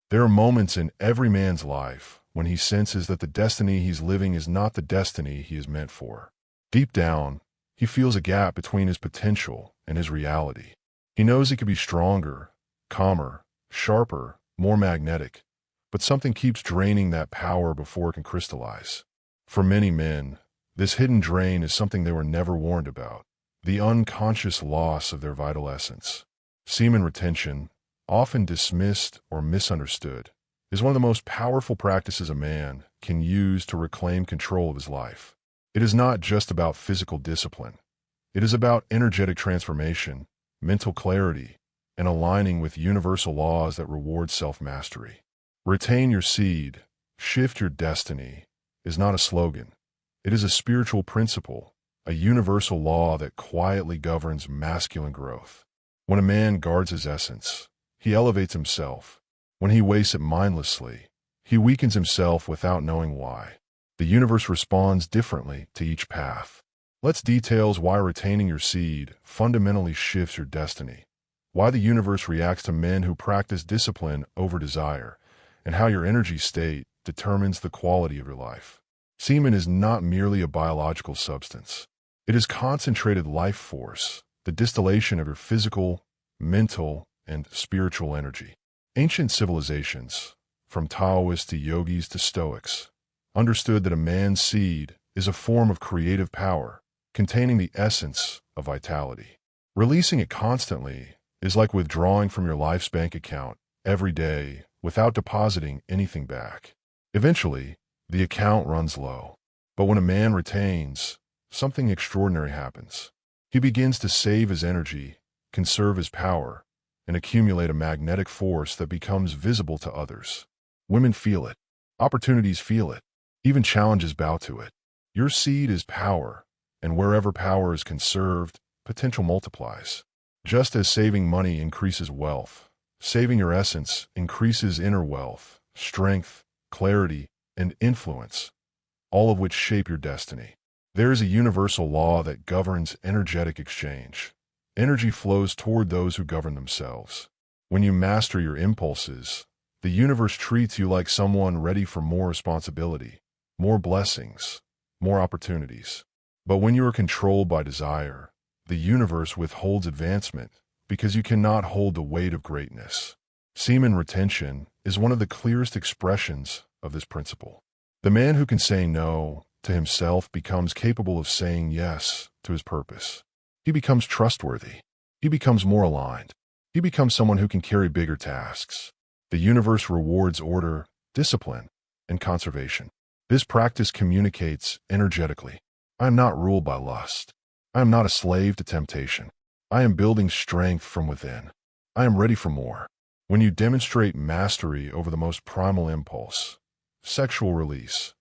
There are moments in every man's life when he senses that the destiny he's living is not the destiny he is meant for. Deep down, he feels a gap between his potential and his reality. He knows he could be stronger, calmer, sharper, more magnetic, but something keeps draining that power before it can crystallize. For many men, this hidden drain is something they were never warned about: the unconscious loss of their vital essence. Semen retention, often dismissed or misunderstood, is one of the most powerful practices a man can use to reclaim control of his life. It is not just about physical discipline. It is about energetic transformation, mental clarity, and aligning with universal laws that reward self-mastery. Retain your seed, shift your destiny is not a slogan. It is a spiritual principle, a universal law that quietly governs masculine growth. When a man guards his essence, he elevates himself. When he wastes it mindlessly, he weakens himself without knowing why. The universe responds differently to each path. Let's details why retaining your seed fundamentally shifts your destiny, why the universe reacts to men who practice discipline over desire, and how your energy state determines the quality of your life. Semen is not merely a biological substance. It is concentrated life force, the distillation of your physical, mental, and spiritual energy. Ancient civilizations, from Taoists to yogis to Stoics, understood that a man's seed is a form of creative power, containing the essence of vitality. Releasing it constantly is like withdrawing from your life's bank account every day without depositing anything back. Eventually, the account runs low. But when a man retains, something extraordinary happens. He begins to save his energy, conserve his power, and accumulate a magnetic force that becomes visible to others. Women feel it. Opportunities feel it. Even challenges bow to it. Your seed is power, and wherever power is conserved, potential multiplies. Just as saving money increases wealth, saving your essence increases inner wealth, strength, clarity, and influence, all of which shape your destiny. There is a universal law that governs energetic exchange. Energy flows toward those who govern themselves. When you master your impulses, the universe treats you like someone ready for more responsibility, more blessings, more opportunities. But when you are controlled by desire, the universe withholds advancement because you cannot hold the weight of greatness. Semen retention is one of the clearest expressions of this principle. The man who can say no to himself becomes capable of saying yes to his purpose. He becomes trustworthy. He becomes more aligned. He becomes someone who can carry bigger tasks. The universe rewards order, discipline, and conservation. This practice communicates energetically. I am not ruled by lust. I am not a slave to temptation. I am building strength from within. I am ready for more. When you demonstrate mastery over the most primal impulse, sexual release,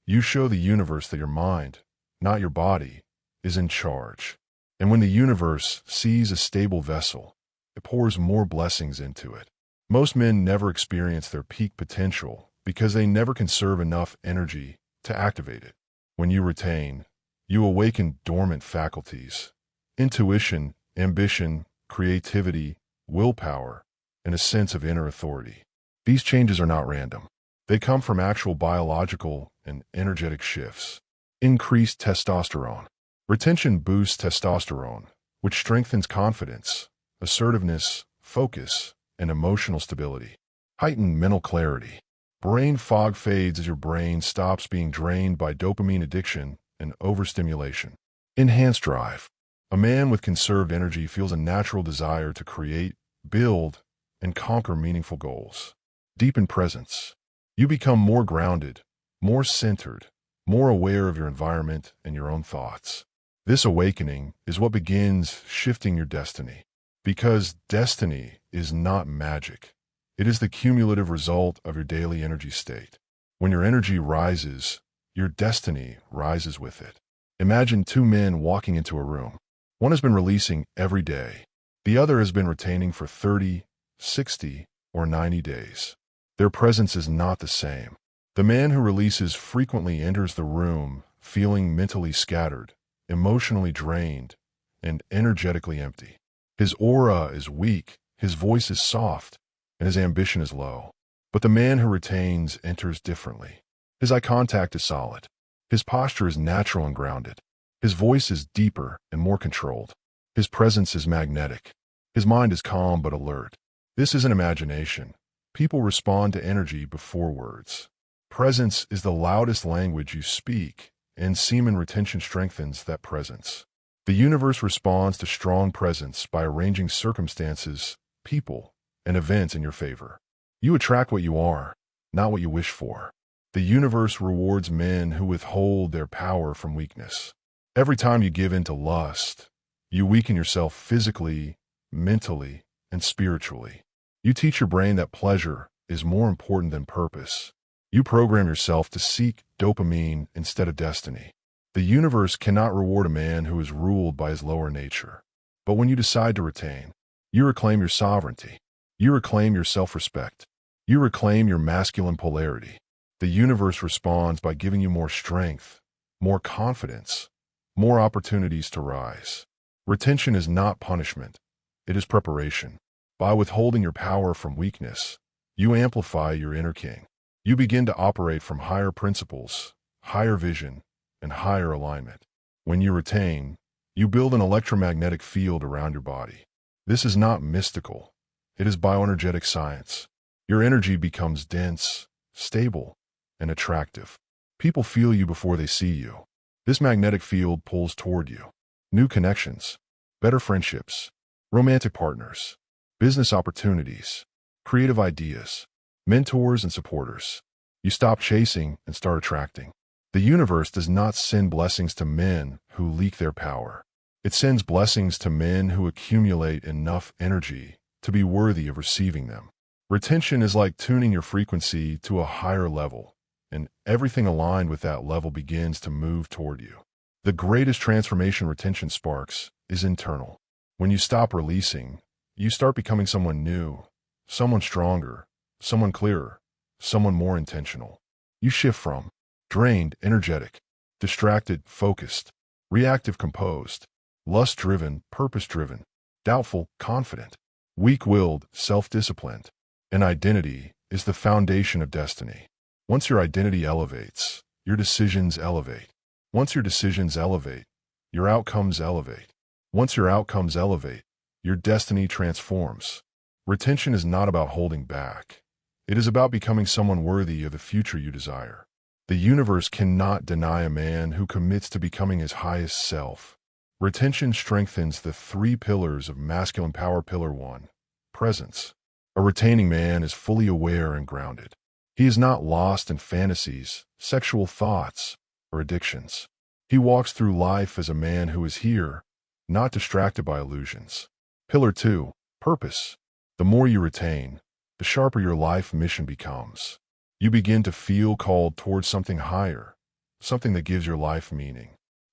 you show the universe that your mind, not your body, is in charge. And when the universe sees a stable vessel, it pours more blessings into it. Most men never experience their peak potential because they never conserve enough energy to activate it. When you retain, you awaken dormant faculties: intuition, ambition, creativity, willpower, and a sense of inner authority. These changes are not random. They come from actual biological and energetic shifts. Increased testosterone. Retention boosts testosterone, which strengthens confidence, assertiveness, focus, and emotional stability. Heightened mental clarity. Brain fog fades as your brain stops being drained by dopamine addiction and overstimulation. Enhanced drive. A man with conserved energy feels a natural desire to create, build, and conquer meaningful goals. Deepened presence. You become more grounded, more centered, more aware of your environment and your own thoughts. This awakening is what begins shifting your destiny. Because destiny is not magic. It is the cumulative result of your daily energy state. When your energy rises, your destiny rises with it. Imagine two men walking into a room. One has been releasing every day. The other has been retaining for 30, 60, or 90 days. Their presence is not the same. The man who releases frequently enters the room feeling mentally scattered, emotionally drained, and energetically empty. His aura is weak, his voice is soft, and his ambition is low. But the man who retains enters differently. His eye contact is solid. His posture is natural and grounded. His voice is deeper and more controlled. His presence is magnetic. His mind is calm but alert. This isn't imagination. People respond to energy before words. Presence is the loudest language you speak, and semen retention strengthens that presence. The universe responds to strong presence by arranging circumstances, people, and events in your favor. You attract what you are, not what you wish for. The universe rewards men who withhold their power from weakness. Every time you give in to lust, you weaken yourself physically, mentally, and spiritually. You teach your brain that pleasure is more important than purpose. You program yourself to seek dopamine instead of destiny. The universe cannot reward a man who is ruled by his lower nature. But when you decide to retain, you reclaim your sovereignty. You reclaim your self-respect. You reclaim your masculine polarity. The universe responds by giving you more strength, more confidence, more opportunities to rise. Retention is not punishment. It is preparation. By withholding your power from weakness, you amplify your inner king. You begin to operate from higher principles, higher vision, and higher alignment. When you retain, you build an electromagnetic field around your body. This is not mystical. It is bioenergetic science. Your energy becomes dense, stable, and attractive. People feel you before they see you. This magnetic field pulls toward you. New connections, better friendships, romantic partners, business opportunities, creative ideas, mentors and supporters. You stop chasing and start attracting. The universe does not send blessings to men who leak their power. It sends blessings to men who accumulate enough energy to be worthy of receiving them. Retention is like tuning your frequency to a higher level, and everything aligned with that level begins to move toward you. The greatest transformation retention sparks is internal. When you stop releasing, you start becoming someone new, someone stronger, someone clearer, someone more intentional. You shift from drained, energetic, distracted, focused, reactive, composed, lust-driven, purpose-driven, doubtful, confident, weak-willed, self-disciplined. An identity is the foundation of destiny. Once your identity elevates, your decisions elevate. Once your decisions elevate, your outcomes elevate. Once your outcomes elevate, your destiny transforms. Retention is not about holding back. It is about becoming someone worthy of the future you desire. The universe cannot deny a man who commits to becoming his highest self. Retention strengthens the three pillars of masculine power. Pillar 1, presence. A retaining man is fully aware and grounded. He is not lost in fantasies, sexual thoughts, or addictions. He walks through life as a man who is here, not distracted by illusions. Pillar 2, purpose. The more you retain, the sharper your life mission becomes. You begin to feel called towards something higher, something that gives your life meaning.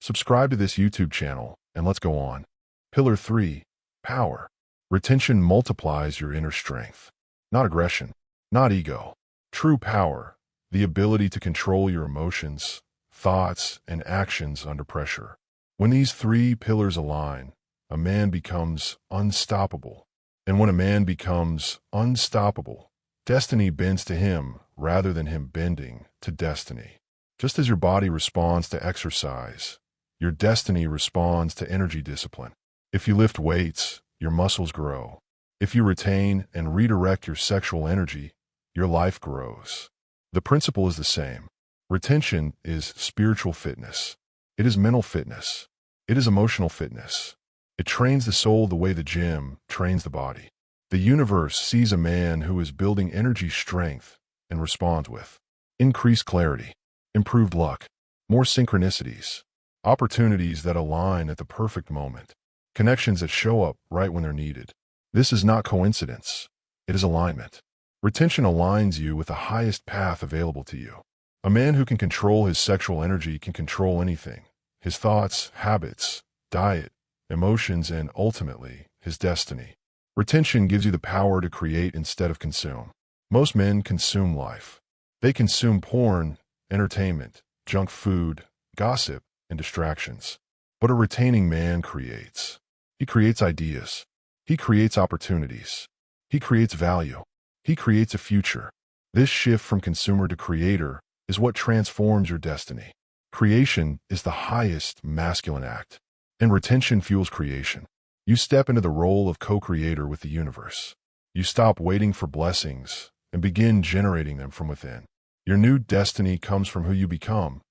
Subscribe to this YouTube channel, and let's go on. Pillar 3, power. Retention multiplies your inner strength. Not aggression, not ego. True power, the ability to control your emotions, thoughts, and actions under pressure. When these three pillars align, a man becomes unstoppable. And when a man becomes unstoppable, destiny bends to him rather than him bending to destiny. Just as your body responds to exercise, your destiny responds to energy discipline. If you lift weights, your muscles grow. If you retain and redirect your sexual energy, your life grows. The principle is the same. Retention is spiritual fitness. It is mental fitness. It is emotional fitness. It trains the soul the way the gym trains the body. The universe sees a man who is building energy strength and responds with increased clarity, improved luck, more synchronicities, opportunities that align at the perfect moment, connections that show up right when they're needed. This is not coincidence. It is alignment. Retention aligns you with the highest path available to you. A man who can control his sexual energy can control anything: his thoughts, habits, diet, emotions, and ultimately, his destiny. Retention gives you the power to create instead of consume. Most men consume life. They consume porn, entertainment, junk food, gossip, and distractions. But a retaining man creates. He creates ideas. He creates opportunities. He creates value. He creates a future. This shift from consumer to creator is what transforms your destiny. Creation is the highest masculine act, and retention fuels creation. You step into the role of co-creator with the universe. You stop waiting for blessings and begin generating them from within. Your new destiny comes from who you become,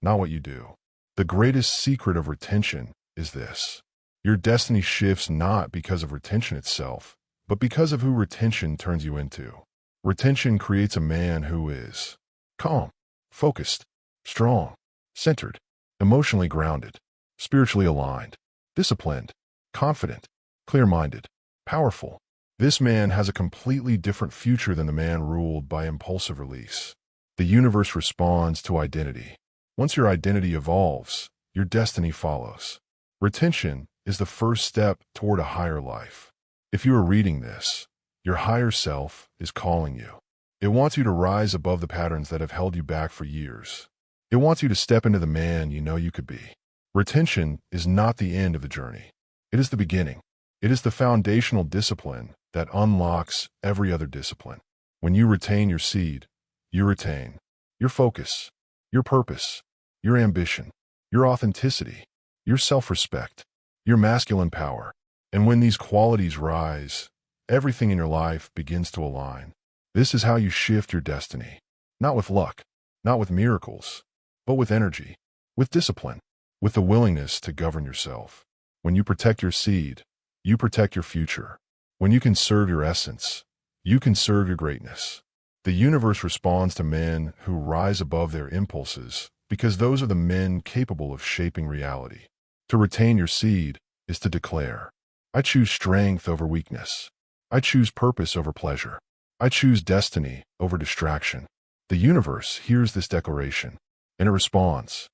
not what you do. The greatest secret of retention is this. Your destiny shifts not because of retention itself, but because of who retention turns you into. Retention creates a man who is calm, focused, strong, centered, emotionally grounded, spiritually aligned, disciplined, confident, clear-minded, powerful. This man has a completely different future than the man ruled by impulsive release. The universe responds to identity. Once your identity evolves, your destiny follows. Retention is the first step toward a higher life. If you are reading this, your higher self is calling you. It wants you to rise above the patterns that have held you back for years. It wants you to step into the man you know you could be. Retention is not the end of the journey. It is the beginning. It is the foundational discipline that unlocks every other discipline. When you retain your seed, you retain your focus, your purpose, your ambition, your authenticity, your self-respect, your masculine power. And when these qualities rise, everything in your life begins to align. This is how you shift your destiny. Not with luck, not with miracles, but with energy, with discipline, with the willingness to govern yourself. When you protect your seed, you protect your future. When you conserve your essence, you conserve your greatness. The universe responds to men who rise above their impulses because those are the men capable of shaping reality. To retain your seed is to declare, I choose strength over weakness. I choose purpose over pleasure. I choose destiny over distraction. The universe hears this declaration, and it responds.